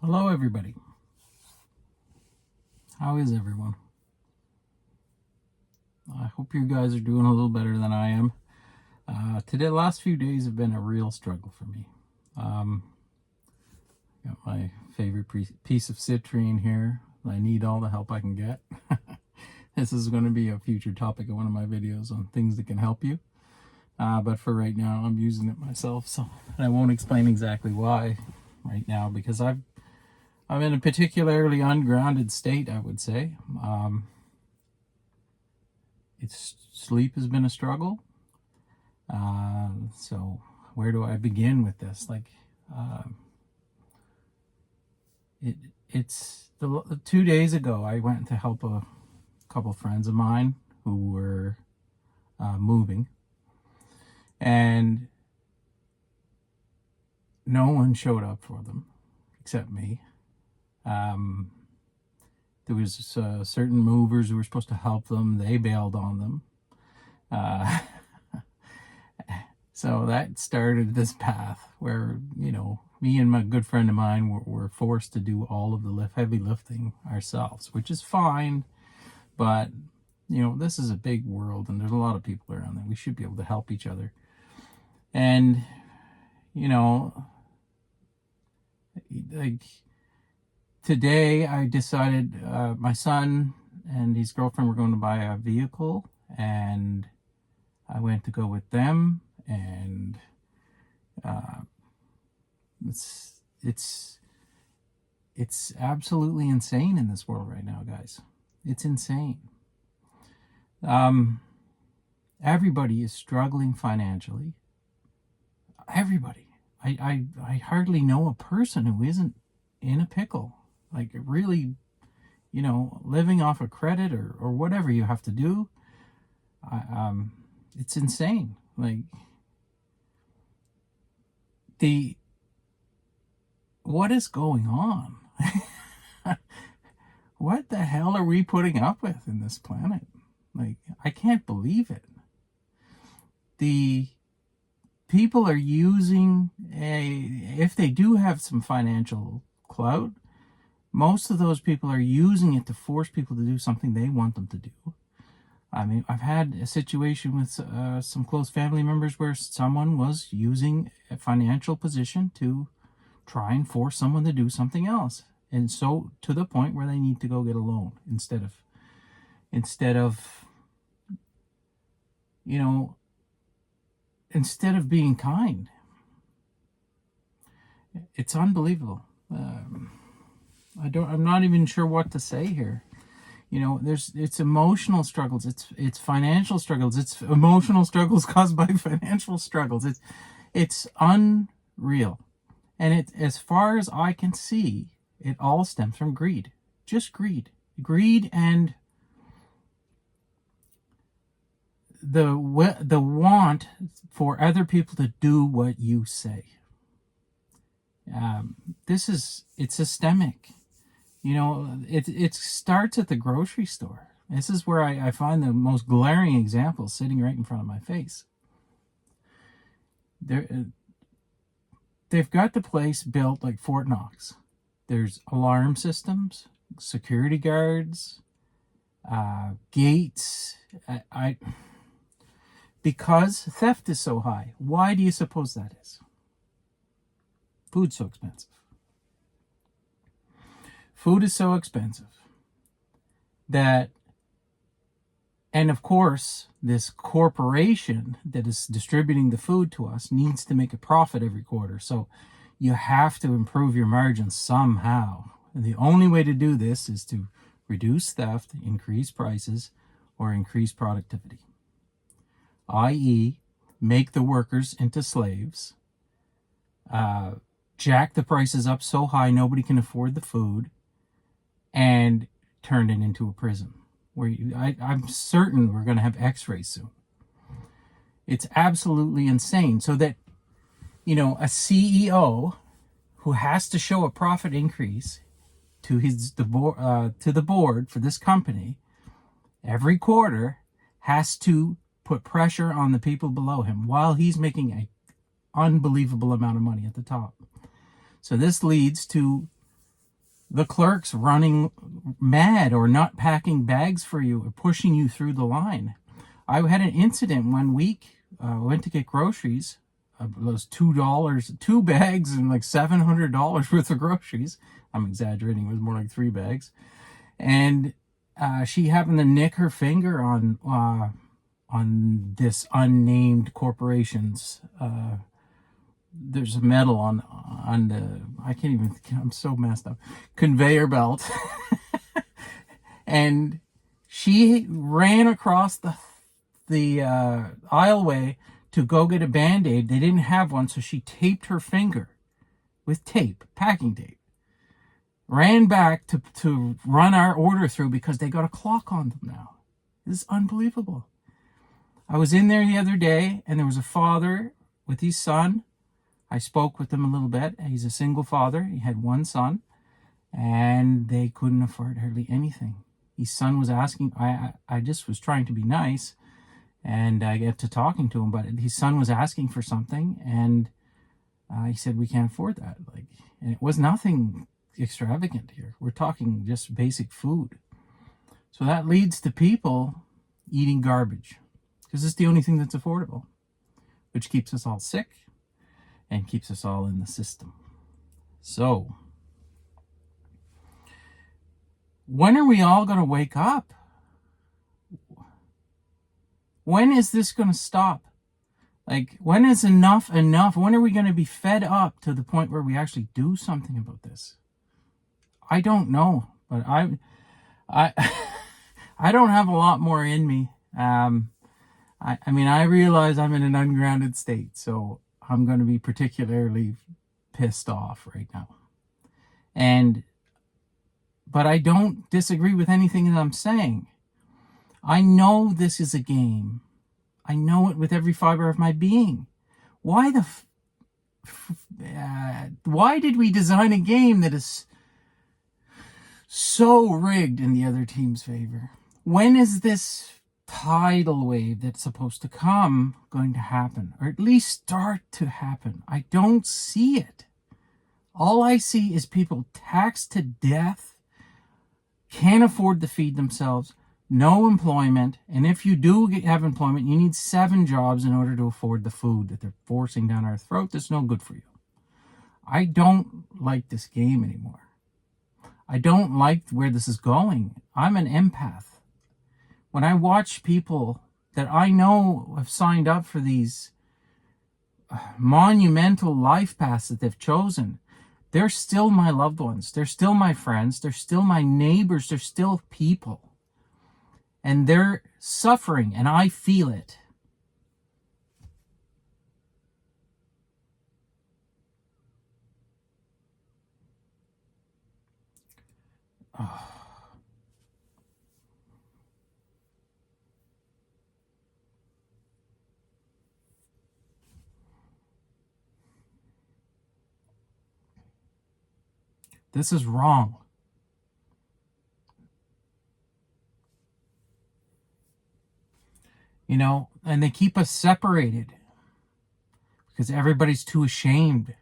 Hello everybody. How is everyone? I hope you guys are doing a little better than I am. Today, the last few days have been a real struggle for me. Got my favorite piece of citrine here. I need all the help I can get. This is going to be a future topic of one of my videos on things that can help you. But for right now, I'm using it myself, so I won't explain exactly why right now because I'm in a particularly ungrounded state, I would say. Sleep has been a struggle. So where do I begin with this? It's 2 days ago I went to help a couple friends of mine who were moving, and no one showed up for them except me. There was certain movers who were supposed to help them. They bailed on them. So that started this path where, me and my good friend of mine were forced to do all of the heavy lifting ourselves, which is fine. But, this is a big world and there's a lot of people around there. We should be able to help each other. And, today I decided my son and his girlfriend were going to buy a vehicle, and I went to go with them. And it's absolutely insane in this world right now, guys. It's insane. Everybody is struggling financially. Everybody. I hardly know a person who isn't in a pickle. Like, really, living off of credit or whatever you have to do. It's insane. What is going on? What the hell are we putting up with in this planet? I can't believe it. The people are using if they do have some financial clout, most of those people are using it to force people to do something they want them to do. I mean, I've had a situation with some close family members where someone was using a financial position to try and force someone to do something else. And so to the point where they need to go get a loan instead of being kind. It's unbelievable. I'm not even sure what to say here. It's emotional struggles, it's financial struggles, it's emotional struggles caused by financial struggles. It's unreal. And as far as I can see, it all stems from greed. Just greed. Greed and the want for other people to do what you say. It's systemic. It starts at the grocery store. This is where I find the most glaring examples sitting right in front of my face. They've got the place built like Fort Knox. There's alarm systems, security guards, gates. Because theft is so high. Why do you suppose that is? Food's so expensive. Food is so expensive that, and of course, this corporation that is distributing the food to us needs to make a profit every quarter. So you have to improve your margins somehow. And the only way to do this is to reduce theft, increase prices, or increase productivity. i.e., make the workers into slaves, jack the prices up so high nobody can afford the food, and turn it into a prison. I'm certain we're going to have x-rays soon. It's absolutely insane. So that, a CEO who has to show a profit increase to the board for this company every quarter has to put pressure on the people below him while he's making an unbelievable amount of money at the top. So this leads to the clerks running mad or not packing bags for you or pushing you through the line. I had an incident one week. I went to get groceries. Those $2, 2 bags and like $700 worth of groceries. I'm exaggerating. It was more like 3 bags. And she happened to nick her finger on this unnamed corporation's. There's a metal on the, I can't even, I'm so messed up, conveyor belt. And she ran across the aisleway to go get a Band-Aid. They didn't have one, so she taped her finger with tape, packing tape. Ran back to run our order through because they got a clock on them now. This is unbelievable. I was in there the other day, and there was a father with his son. I spoke with him a little bit. He's a single father. He had 1 son, and they couldn't afford hardly anything. His son was asking, I just was trying to be nice, and I get to talking to him, but his son was asking for something, and he said, we can't afford that. And it was nothing extravagant here. We're talking just basic food. So that leads to people eating garbage, because it's the only thing that's affordable, which keeps us all sick and keeps us all in the system. So, when are we all going to wake up? When is this going to stop? When is enough enough? When are we going to be fed up to the point where we actually do something about this? I don't know, but I don't have a lot more in me. I mean, I realize I'm in an ungrounded state, so I'm going to be particularly pissed off right now. But I don't disagree with anything that I'm saying. I know this is a game. I know it with every fiber of my being. Why why did we design a game that is so rigged in the other team's favor? When is this tidal wave that's supposed to come going to happen, or at least start to happen? I don't see it. All I see is people taxed to death, can't afford to feed themselves, no employment, and if you do have employment, you need 7 jobs in order to afford the food that they're forcing down our throat that's no good for you. I don't like this game anymore. I don't like where this is going. I'm an empath. When I watch people that I know have signed up for these monumental life paths that they've chosen, they're still my loved ones. They're still my friends. They're still my neighbors. They're still people. And they're suffering, and I feel it. Oh. This is wrong. And they keep us separated because everybody's too ashamed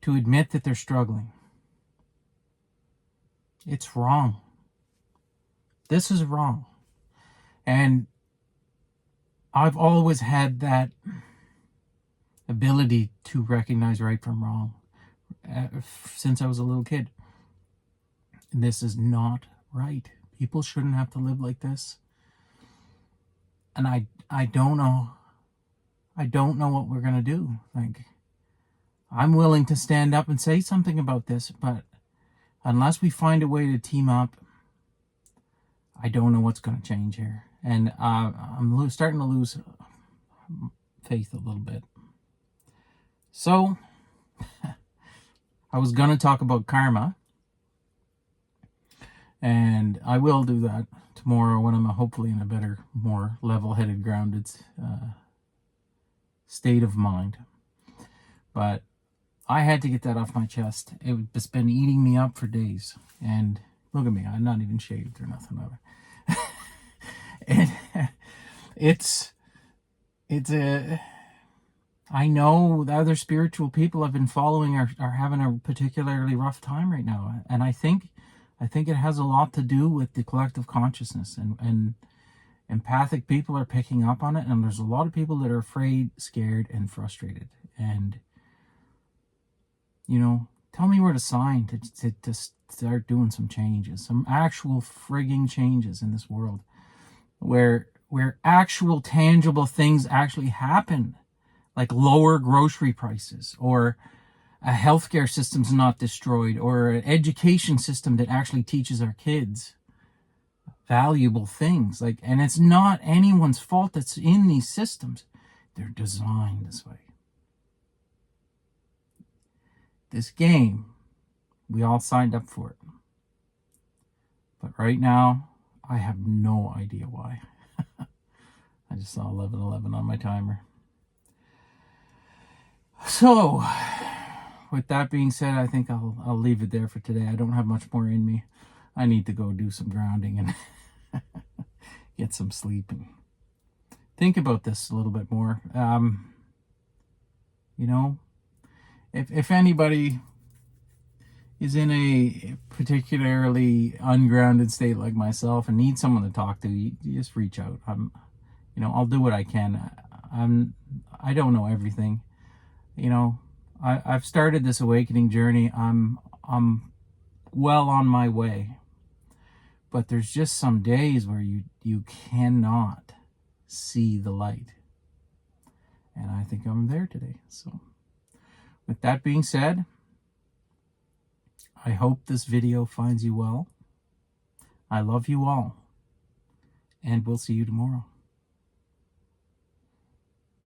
to admit that they're struggling. It's wrong. This is wrong. And I've always had that ability to recognize right from wrong since I was a little kid. This is not right. People shouldn't have to live like this. And I don't know. I don't know what we're going to do. I'm willing to stand up and say something about this, but unless we find a way to team up, I don't know what's going to change here. And I'm starting to lose faith a little bit. So, I was going to talk about karma, and I will do that tomorrow when I'm hopefully in a better, more level-headed, grounded state of mind. But I had to get that off my chest. It's been eating me up for days. And look at me, I'm not even shaved or nothing of it. I know the other spiritual people I've been following are having a particularly rough time right now. And I think it has a lot to do with the collective consciousness, and empathic people are picking up on it. And there's a lot of people that are afraid, scared, and frustrated. And, you know, tell me where to sign to start doing some changes, some actual frigging changes in this world where actual tangible things actually happen, like lower grocery prices, or a healthcare system's not destroyed, or an education system that actually teaches our kids valuable things. Like, and it's not anyone's fault that's in these systems. They're designed this way. This game, we all signed up for it. But right now, I have no idea why. I just saw 11:11 on my timer. So, with that being said, I think I'll leave it there for today. I don't have much more in me. I need to go do some grounding and get some sleep and think about this a little bit more. You know, if anybody is in a particularly ungrounded state like myself and needs someone to talk to, you just reach out. I'll do what I can. I don't know everything. I've started this awakening journey. I'm well on my way, but there's just some days where you cannot see the light, and I think I'm there today. So with that being said, I hope this video finds you well. I love you all, and we'll see you tomorrow.